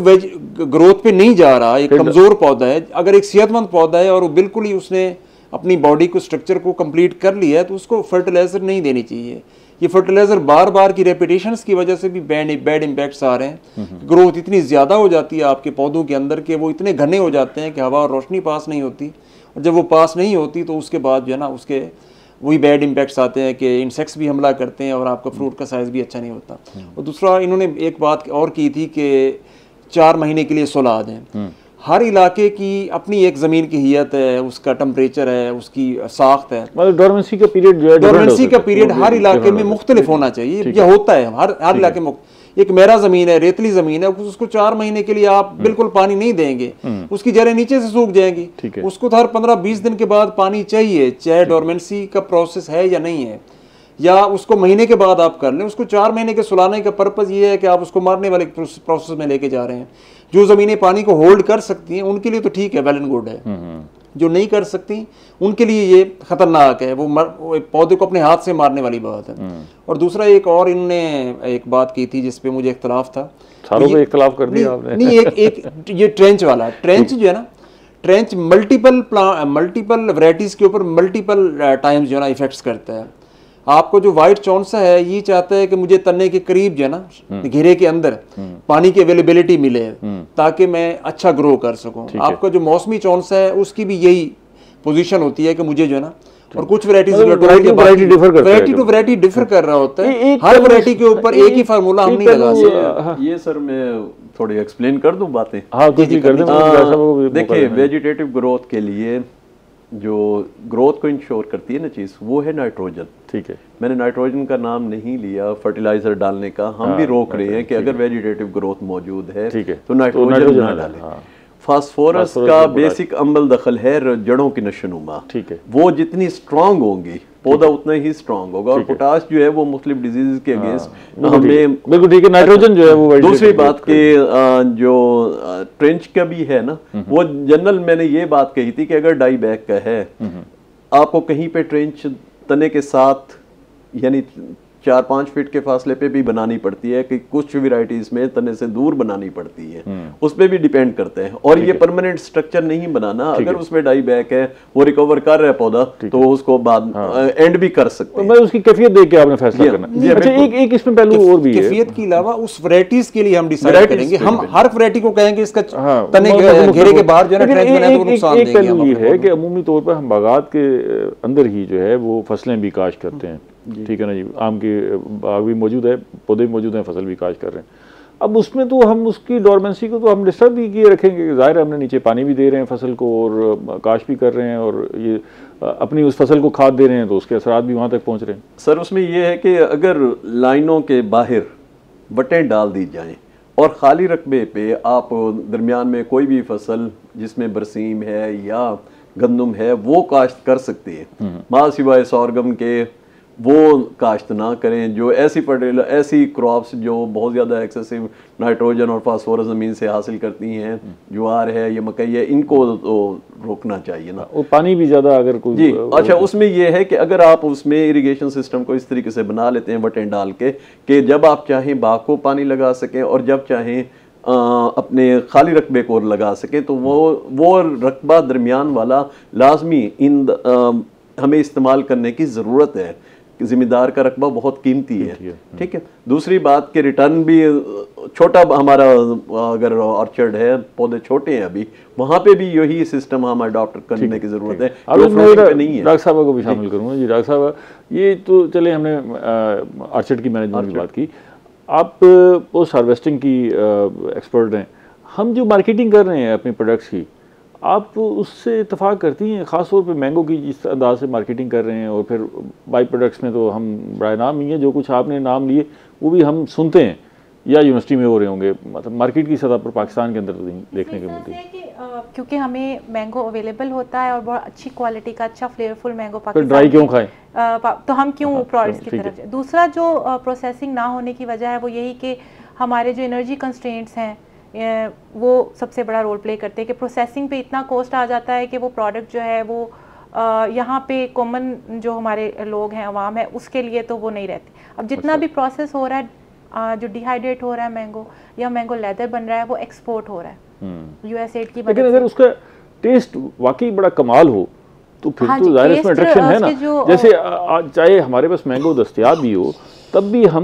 ग्रोथ पे नहीं जा रहा, एक कमजोर पौधा है, अगर एक सेहतमंद पौधा है और वो बिल्कुल ही उसने अपनी बॉडी को स्ट्रक्चर को कंप्लीट कर लिया है, तो उसको फर्टिलाइजर नहीं देनी चाहिए। ये फर्टिलाइजर बार बार की रेपिटेशंस की वजह से भी बैड इम्पैक्ट्स आ रहे हैं। ग्रोथ इतनी ज़्यादा हो जाती है आपके पौधों के अंदर के वो इतने घने हो जाते हैं कि हवा और रोशनी पास नहीं होती, और जब वो पास नहीं होती तो उसके बाद जो है ना उसके वही बैड इम्पैक्ट्स आते हैं कि इंसेक्ट्स भी हमला करते हैं और आपका फ्रूट का साइज़ भी अच्छा नहीं होता। और दूसरा, इन्होंने एक बात और की थी कि 4 महीने के लिए सुला दें। हर इलाके की अपनी एक ज़मीन की हियत है, उसका टेम्परेचर है, उसकी साख्त है। मतलब डोरमेंसी का पीरियड जो है, डोरमेंसी का पीरियड हर इलाके में मुख्तलिफ होना चाहिए। यह होता है हर इलाके में। एक मेरा ज़मीन है, रेतली ज़मीन है, उसको 4 महीने के लिए आप बिल्कुल पानी नहीं देंगे, उसकी जड़ें नीचे से सूख जाएंगी। उसको तो हर 15-20 दिन के बाद पानी चाहिए, चाहे डोरमेंसी का प्रोसेस है या नहीं है, या उसको महीने के बाद आप कर लें। उसको 4 महीने के सुलाने का पर्पज़ ये है कि आप उसको मारने वाले प्रोसेस में लेके जा रहे हैं। जो ज़मीनें पानी को होल्ड कर सकती हैं उनके लिए तो ठीक है, वेल एंड गुड है। जो नहीं कर सकती उनके लिए ये खतरनाक है, वो पौधे को अपने हाथ से मारने वाली बात है। और दूसरा, एक और इन्होंने एक बात की थी जिसपे मुझे इख्तलाफ था। सारों पे इख्तलाफ कर दिया आपने। नहीं, एक ये ट्रेंच वाला, ट्रेंच जो है ना, ट्रेंच मल्टीपल वैरायटीज़ के ऊपर मल्टीपल टाइम्स जो है ना इफेक्ट्स करता है। आपको जो वाइट चौंसा है ये चाहता है कि मुझे तने के करीब जो है ना, घेरे के अंदर पानी की अवेलेबिलिटी मिले ताकि मैं अच्छा ग्रो कर सकूं। आपका जो मौसमी चौंसा है उसकी भी यही पोजीशन होती है कि मुझे जो है ना, और कुछ वैरायटी टू वैरायटी डिफर कर रहा होता है। हर वैरायटी के ऊपर एक ही फार्मूला हम नहीं लगा सकते। ये सर मैं थोड़ी एक्सप्लेन कर दूं बातें। हाँ, कुछ भी कर दें। देखिए, वेजिटेटिव ग्रोथ के लिए जो ग्रोथ को इंश्योर करती है ना चीज़, वो है नाइट्रोजन। ठीक है, मैंने नाइट्रोजन का नाम नहीं लिया फर्टिलाइजर डालने का। हम भी रोक रहे हैं कि अगर वेजिटेटिव ग्रोथ मौजूद है तो नाइट्रोजन ना डालें। फास्फोरस का बेसिक अम्ल दखल है जड़ों की नशोनुमा। ठीक है, वो जितनी स्ट्रांग होंगी पौधा उतना ही स्ट्रांग होगा। और पोटाश जो है वो मुख्तलिफ डिजीज के अगेंस्ट हमें बिल्कुल ठीक है। नाइट्रोजन जो है वो दूसरी बात के जो ट्रेंच का भी है ना, वो जनरल मैंने ये बात कही थी कि अगर डाई बैक का है, आपको कहीं पे ट्रेंच तने के साथ यानी 4-5 फीट के फासले पे भी बनानी पड़ती है, कि कुछ वैरायटीज में तने से दूर बनानी पड़ती है, उस पर भी डिपेंड करते हैं। और ये परमानेंट स्ट्रक्चर नहीं बनाना। अगर उसमें डाई बैक है, वो रिकवर कर रहा है पौधा, तो उसको बाद एंड भी कर सकते हैं। मैं उसकी कैफियत देख के आपने फैसला करना। अच्छा, एक इसमें पहलू और भी है। कैफियत के अलावा उस वैरायटीज के लिए हम डिसाइड करेंगे। हम हर वैरायटी को कहेंगे इसका तने घेरे के बाहर जो है ट्रेंच बनाए तो नुकसान देंगे। एक पहलू ये है कि अमूमी तौर पर हम बागात के अंदर ही जो है वो फसलें भी काश्त करते हैं। ठीक है ना जी, आम के बाग भी मौजूद है, पौधे भी मौजूद हैं, फसल भी काश्त कर रहे हैं। अब उसमें तो हम उसकी डोरमेंसी को तो हम डिस्टर्ब ही किए रखेंगे। ज़ाहिर है हमने नीचे पानी भी दे रहे हैं फसल को और काश्त भी कर रहे हैं, और ये अपनी उस फसल को खाद दे रहे हैं, तो उसके असरात भी वहाँ तक पहुँच रहे हैं। सर, उसमें यह है कि अगर लाइनों के बाहर वटें डाल दी जाएँ और खाली रकबे पे आप दरमियान में कोई भी फसल जिसमें बरसीम है या गंदम है वो काश्त कर सकती है, माल सिवाय सौरगम के वो काश्त ना करें। जो ऐसी फर्टिलाइजर, ऐसी क्रॉप्स जो बहुत ज़्यादा एक्सेसिव नाइट्रोजन और फास्फोरस ज़मीन से हासिल करती हैं, ज्वार है, ये मकई है, इनको तो रोकना चाहिए ना। वो पानी भी ज़्यादा अगर कोई जी अच्छा, उसमें ये है कि अगर आप उसमें इरिगेशन सिस्टम को इस तरीके से बना लेते हैं वटें डाल के कि जब आप चाहें बाग को पानी लगा सकें और जब चाहें अपने खाली रकबे को लगा सकें, तो वो रकबा दरमियान वाला लाजमी हमें इस्तेमाल करने की ज़रूरत है। ज़िम्मेदार का रकबा बहुत कीमती है, ठीक है। दूसरी बात के रिटर्न भी छोटा हमारा, अगर ऑर्चर्ड है, पौधे छोटे हैं अभी, वहाँ पे भी यही सिस्टम हम अडॉप्ट करने की ज़रूरत है। डॉक्टर साहब को भी शामिल करूँगा जी। डॉक्टर साहब, ये तो चले हमने ऑर्चर्ड की मैनेजमेंट की बात की, आप पोस्ट हार्वेस्टिंग की एक्सपर्ट हैं। हम जो मार्केटिंग कर रहे हैं अपने प्रोडक्ट्स की, आप उससे इतफाक़ करती हैं? ख़ास तौर पे मैंगो की जिस अंदाज से मार्केटिंग कर रहे हैं, और फिर बाई प्रोडक्ट्स में तो हम बड़ा नाम ही है, जो कुछ आपने नाम लिए वो भी हम सुनते हैं या यूनिवर्सिटी में हो रहे होंगे, मतलब मार्केट की सतह पर पाकिस्तान के अंदर तो देखने को मिलती है। क्योंकि हमें मैंगो अवेलेबल होता है और बहुत अच्छी क्वालिटी का, अच्छा फ्लेवरफुल मैंगो पाकिस्तान, ड्राई क्यों खाएं? तो हम क्यों प्रोडक्ट्स की तरफ जाए? दूसरा जो प्रोसेसिंग ना होने की वजह है वो यही कि हमारे जो एनर्जी कंस्ट्रेंट्स हैं वो सबसे बड़ा रोल प्ले करते हैं कि प्रोसेसिंग पे इतना कॉस्ट आ जाता है कि वो प्रोडक्ट जो है वो यहाँ पे कॉमन जो हमारे लोग हैं, अवाम है, उसके लिए तो वो नहीं रहती। अब जितना भी प्रोसेस हो रहा है, जो डिहाइड्रेट हो रहा है मैंगो या मैंगो लेदर बन रहा है, वो एक्सपोर्ट हो रहा है यूएसएड की। लेकिन अगर उसका टेस्ट वाकई बड़ा कमाल हो तो फिर तो जाहिर इसमें अट्रैक्शन है ना। जैसे चाहे हमारे पास मैंगो दस्तयाब भी हो, तब भी हम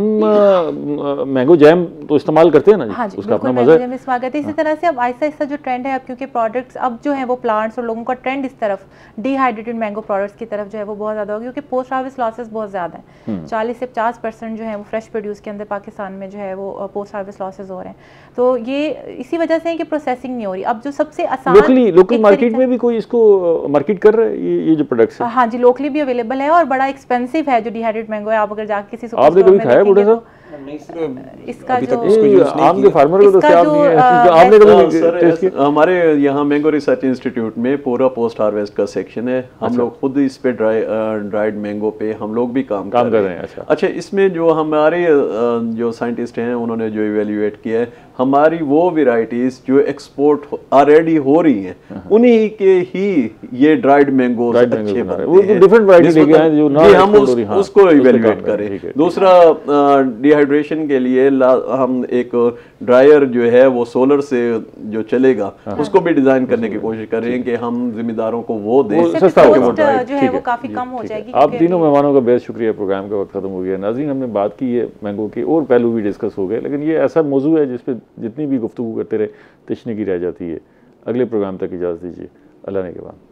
मैंगो जैम तो इस्तेमाल करते हैं ना जी। हाँ जी, उसका अपना मजा है। इस्तेमाल करते हैं। इसी तरह से अब आहिस्ता आहिस्ता जो ट्रेंड है, अब क्योंकि प्रोडक्ट्स अब जो है वो प्लांट्स और लोगों का ट्रेंड इस तरफ डिहाइड्रेटेड मैंगो प्रोडक्ट्स की तरफ जो है वो बहुत ज़्यादा हो, क्योंकि पोस्ट हार्वेस्ट लॉसेस बहुत ज़्यादा हैं। 40 से 50% जो है वो फ्रेश प्रोड्यूस के अंदर पाकिस्तान में जो है वो पोस्ट हार्वेस्ट लॉसेस हो रहे हैं। तो ये इसी वजह से है कि प्रोसेसिंग नहीं हो रही। अब जो सबसे आसान लोकल मार्केट में भी कोई इसको मार्केट कर रहा है ये जो प्रोडक्ट्स है? हाँ जी, लोकली भी अवेलेबल है और बड़ा एक्सपेंसिव है जो डिहाइड्रेटेड मैंगो है। आप अगर जाके किसी आपने कभी खाया बूढ़ा साहब? इसका जो आम के फार्मर को दस्तयाब नहीं है, आपने कभी टेस्ट किया? हमारे यहाँ मैंगो रिसर्च इंस्टीट्यूट में पूरा पोस्ट हार्वेस्ट का सेक्शन है। हम लोग खुद इस पे ड्राइड मैंगो पे हम लोग भी काम कर रहे हैं। अच्छा, इसमें जो हमारे जो साइंटिस्ट हैं उन्होंने जो इवेल्युएट किया है, हमारी वो वेराइटीज जो एक्सपोर्ट ऑलरेडी हो रही हैं, उन्हीं के ही ये ड्राइड मैंगो अच्छे बनते हैं। वो डिफरेंट वैरायटी लेके आए जो ना हम उसको इवेल्युएट करें। दूसरा, डिहाइड्रेशन के लिए हम एक ड्रायर जो है वो सोलर से जो चलेगा उसको भी डिजाइन करने की कोशिश कर रहे हैं कि हम जिम्मेदारों को वो दें, सस्ता हो जो है वो काफी कम हो जाएगी। आप तीनों मेहमानों का बेहद शुक्रिया। प्रोग्राम का वक्त खत्म हो गया। नाज़रीन, हमने बात की है मैंगो के और पहलू भी डिस्कस हो गए, लेकिन ये ऐसा मौजू है जिस पर जितनी भी गुफ्तगू करते रहे तशनी की रह जाती है। अगले प्रोग्राम तक इजाज़त दीजिए। अल्लाह ने के बाद।